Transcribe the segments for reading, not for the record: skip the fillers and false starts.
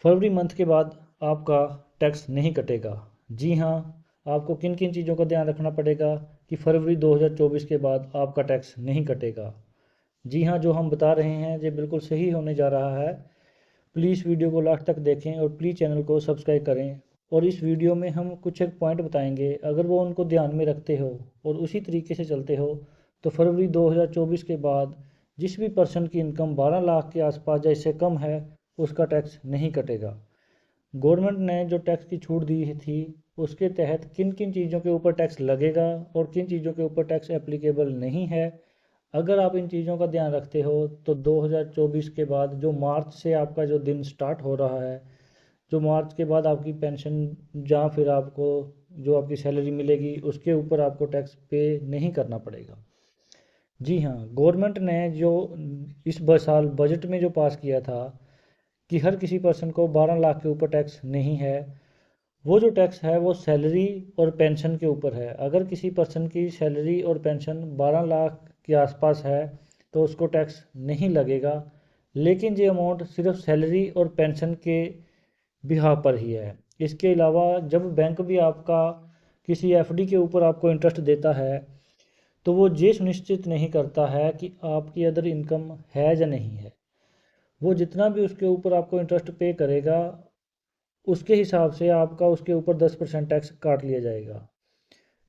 फरवरी month के बाद आपका टैक्स नहीं कटेगा। जी हाँ, आपको किन किन चीज़ों का ध्यान रखना पड़ेगा कि फरवरी 2024 के बाद आपका टैक्स नहीं कटेगा। जी हाँ, जो हम बता रहे हैं ये बिल्कुल सही होने जा रहा है। प्लीज़ वीडियो को लास्ट तक देखें और प्लीज़ चैनल को सब्सक्राइब करें। और इस वीडियो में हम कुछ एक पॉइंट बताएंगे, अगर वो उनको ध्यान में रखते हो और उसी तरीके से चलते हो तो फरवरी 2024 के बाद जिस भी पर्सन की इनकम 12 लाख के आसपास या इससे कम है उसका टैक्स नहीं कटेगा। गवर्नमेंट ने जो टैक्स की छूट दी थी उसके तहत किन किन चीज़ों के ऊपर टैक्स लगेगा और किन चीज़ों के ऊपर टैक्स एप्लीकेबल नहीं है, अगर आप इन चीज़ों का ध्यान रखते हो तो 2024 के बाद जो मार्च से आपका जो दिन स्टार्ट हो रहा है, जो मार्च के बाद आपकी पेंशन या फिर आपको जो आपकी सैलरी मिलेगी उसके ऊपर आपको टैक्स पे नहीं करना पड़ेगा। जी हाँ, गवर्नमेंट ने जो इस साल बजट में जो पास किया था कि हर किसी पर्सन को 12 लाख के ऊपर टैक्स नहीं है, वो जो टैक्स है वो सैलरी और पेंशन के ऊपर है। अगर किसी पर्सन की सैलरी और पेंशन 12 लाख के आसपास है तो उसको टैक्स नहीं लगेगा, लेकिन ये अमाउंट सिर्फ सैलरी और पेंशन के बिहाफ पर ही है। इसके अलावा जब बैंक भी आपका किसी एफडी के ऊपर आपको इंटरेस्ट देता है तो वो ये सुनिश्चित नहीं करता है कि आपकी अदर इनकम है या नहीं है। वो जितना भी उसके ऊपर आपको इंटरेस्ट पे करेगा उसके हिसाब से आपका उसके ऊपर 10% टैक्स काट लिया जाएगा।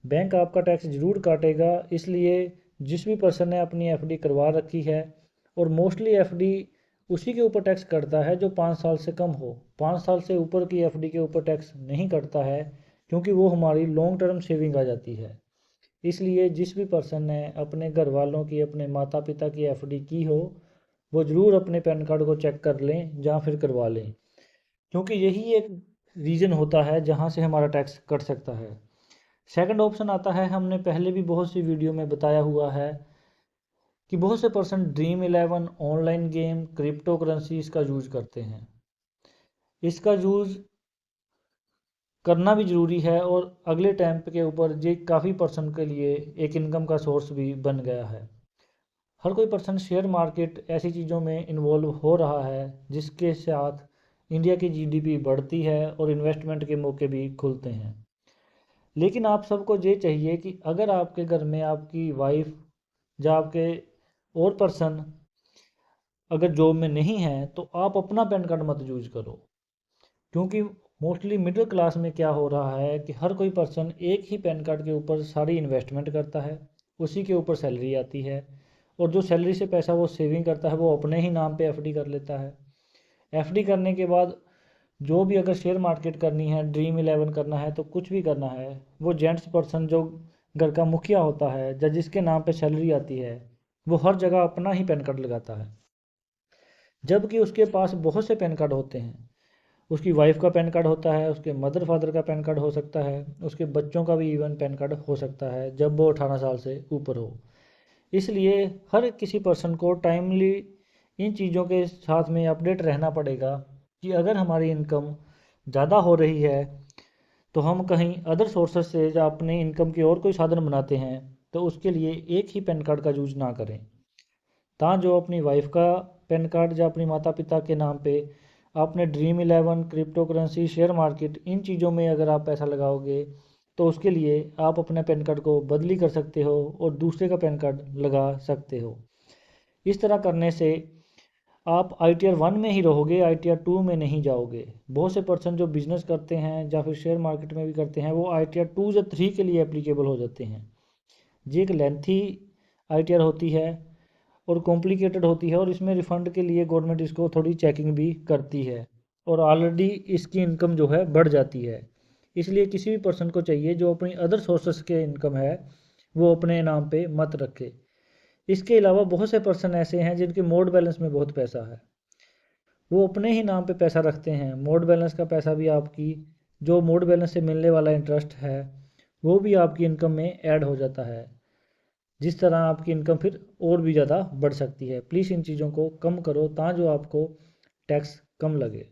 बैंक आपका टैक्स ज़रूर काटेगा, इसलिए जिस भी पर्सन ने अपनी एफडी करवा रखी है, और मोस्टली एफडी उसी के ऊपर टैक्स कटता है जो 5 साल से कम हो। 5 साल से ऊपर की एफडी के ऊपर टैक्स नहीं कटता है क्योंकि वो हमारी लॉन्ग टर्म सेविंग आ जाती है। इसलिए जिस भी पर्सन ने अपने घर वालों की, अपने माता पिता की एफडी की हो वो ज़रूर अपने पैन कार्ड को चेक कर लें या फिर करवा लें, क्योंकि यही एक रीज़न होता है जहाँ से हमारा टैक्स कट सकता है। सेकंड ऑप्शन आता है, हमने पहले भी बहुत सी वीडियो में बताया हुआ है कि बहुत से person dream 11 online game crypto currency इसका यूज करते हैं। इसका यूज करना भी ज़रूरी है और अगले टाइम के ऊपर ये काफ़ी पर्सन के लिए एक इनकम का सोर्स भी बन गया है। हर कोई पर्सन शेयर मार्केट ऐसी चीज़ों में इन्वॉल्व हो रहा है जिसके साथ इंडिया की जीडीपी बढ़ती है और इन्वेस्टमेंट के मौके भी खुलते हैं। लेकिन आप सबको ये चाहिए कि अगर आपके घर में आपकी वाइफ या आपके और पर्सन अगर जॉब में नहीं है तो आप अपना पैन कार्ड मत यूज करो, क्योंकि मोस्टली मिडिल क्लास में क्या हो रहा है कि हर कोई पर्सन एक ही पैन कार्ड के ऊपर सारी इन्वेस्टमेंट करता है, उसी के ऊपर सैलरी आती है और जो सैलरी से पैसा वो सेविंग करता है वो अपने ही नाम पे एफडी कर लेता है। एफडी करने के बाद जो भी अगर शेयर मार्केट करनी है, ड्रीम 11 करना है, तो कुछ भी करना है, वो जेंट्स पर्सन जो घर का मुखिया होता है या जिसके नाम पे सैलरी आती है वो हर जगह अपना ही पैन कार्ड लगाता है, जबकि उसके पास बहुत से पैन कार्ड होते हैं। उसकी वाइफ का पैन कार्ड होता है, उसके मदर फादर का पैन कार्ड हो सकता है, उसके बच्चों का भी इवन पैन कार्ड हो सकता है जब वो 18 साल से ऊपर हो। इसलिए हर किसी पर्सन को टाइमली इन चीज़ों के साथ में अपडेट रहना पड़ेगा कि अगर हमारी इनकम ज़्यादा हो रही है तो हम कहीं अदर सोर्सेस से या अपने इनकम के और कोई साधन बनाते हैं तो उसके लिए एक ही पैन कार्ड का यूज ना करें। ता जो अपनी वाइफ का पैन कार्ड या अपनी माता पिता के नाम पे आपने dream 11 crypto currency share market in चीज़ों में अगर आप पैसा लगाओगे तो उसके लिए आप अपने पैन कार्ड को बदली कर सकते हो और दूसरे का पैन कार्ड लगा सकते हो। इस तरह करने से आप ITR 1 में ही रहोगे, ITR 2 में नहीं जाओगे। बहुत से पर्सन जो बिजनेस करते हैं या फिर शेयर मार्केट में भी करते हैं वो ITR 2 या 3 के लिए एप्लीकेबल हो जाते हैं। ये एक लेंथी ITR होती है और कॉम्प्लिकेटेड होती है और इसमें रिफ़ंड के लिए गवर्नमेंट इसको थोड़ी चेकिंग भी करती है और ऑलरेडी इसकी इनकम जो है बढ़ जाती है। इसलिए किसी भी पर्सन को चाहिए जो अपनी अदर सोर्सेस के इनकम है वो अपने नाम पे मत रखे। इसके अलावा बहुत से पर्सन ऐसे हैं जिनके मोड बैलेंस में बहुत पैसा है, वो अपने ही नाम पे पैसा रखते हैं। मोड बैलेंस का पैसा भी आपकी जो मोड बैलेंस से मिलने वाला इंटरेस्ट है वो भी आपकी इनकम में ऐड हो जाता है, जिस तरह आपकी इनकम फिर और भी ज़्यादा बढ़ सकती है। प्लीज़ इन चीज़ों को कम करो ताकि जो आपको टैक्स कम लगे।